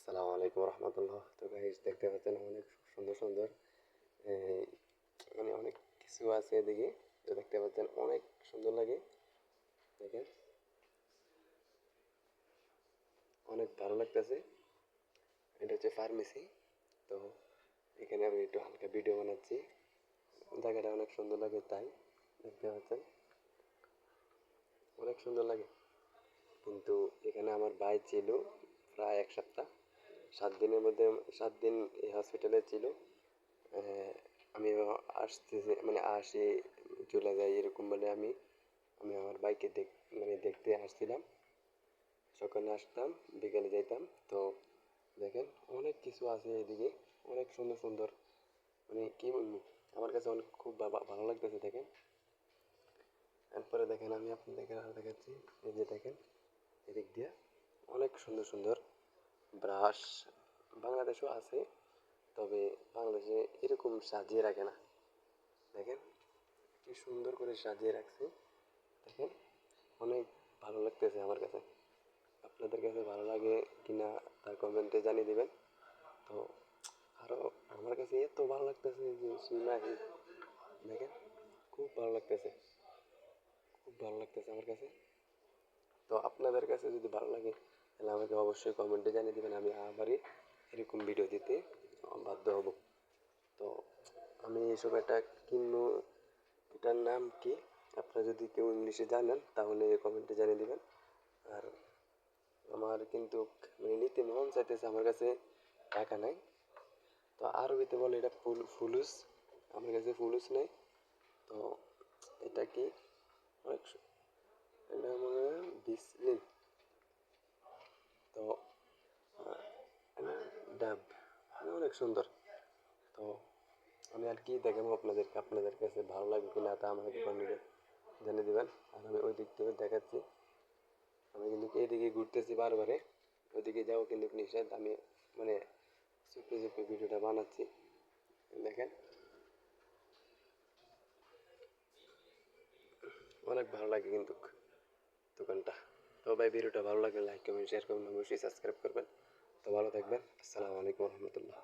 আসসালামু আলাইকুম রহমতুল্লাহ। তো গাইস দেখতে পাচ্ছেন অনেক সুন্দর সুন্দর এই, মানে অনেক কিছু আছে এদিকে। তো দেখতে পাচ্ছেন অনেক সুন্দর লাগে, দেখেন অনেক ভালো লাগতেছে। এটা হচ্ছে ফার্মেসি। তো এখানে আমি একটু হালকা ভিডিও বানাচ্ছি, জায়গাটা অনেক সুন্দর লাগে তাই দেখতে পাচ্ছেন অনেক সুন্দর লাগে। কিন্তু এখানে আমার ভাই ছিল প্রায় 1 সপ্তাহ, 7 দিনের মধ্যে 7 দিন এই হসপিটালে ছিল। আমি আসতেছি মানে আসি চলে যাই এরকম বলে আমি আমি আমার বাইকে দেখতে আসছিলাম। সকালে আসতাম, বিকেলে যাইতাম। তো দেখেন অনেক কিছু আছে এদিকে, অনেক সুন্দর সুন্দর, মানে কি বলবো, আমার কাছে অনেক খুব ভালো লাগতেছে। দেখেন এরপরে দেখেন আমি আপনাদেরকে আরো দেখাচ্ছি। এই যে দেখেন এদিক দিয়ে অনেক সুন্দর সুন্দর ব্রাশ, বাংলাদেশেও আছে, তবে বাংলাদেশে এরকম সাজিয়ে রাখে না। দেখেন কি সুন্দর করে সাজিয়ে রাখছে, দেখেন অনেক ভালো লাগতেছে আমার কাছে। আপনাদের কাছে ভালো লাগে কিনা তা কমেন্টে জানিয়ে দিবেন। তো আরও আমার কাছে এত ভালো লাগতেছে যে সীমাহীন, দেখেন খুব ভালো লাগতেছে, খুব ভালো লাগতেছে আমার কাছে। তো আপনাদের কাছে যদি ভালো লাগে তাহলে আমাকে অবশ্যই কমেন্টে জানিয়ে দিবেন, আমি আবারই এরকম ভিডিও দিতে বাধ্য হব। তো আমি এইসব একটা কিনবো, এটার নাম কি আপনারা যদি কেউ ইংলিশে জানেন তাহলে কমেন্টে জানিয়ে দিবেন। আর আমার কিন্তু মানে নিতে মন চাইতেছে, আমার কাছে টাকা নাই। তো আরবিতে বলে এটা ফুলুস, আমার কাছে ফুলুস নেই। তো এটা কি অনেক এটা মনে হয় বিসলিন। তো ডাব অনেক সুন্দর। তো আমি আর কি দেখাবো আপনাদেরকে, আপনাদের কাছে ভালো লাগবে কিনা তা আমাকে কমেন্টে জানিয়ে দেবেন। আর আমি ওই দিক থেকে দেখাচ্ছি, আমি কিন্তু এইদিকে ঘুরতেছি বারবারে, ওইদিকে যাও কিন্তু নিষেধ। আমি মানে চুপে চুপে ভিডিওটা বানাচ্ছি, দেখেন অনেক ভালো লাগে কিন্তু দোকানটা। তো ভাই ভিডিওটা ভালো লাগলে লাইক কমেন্ট শেয়ার করবেন, অবশ্যই সাবস্ক্রাইব করবেন। তো ভালো থাকবেন। আসসালামু আলাইকুম রহমতুল্লাহ।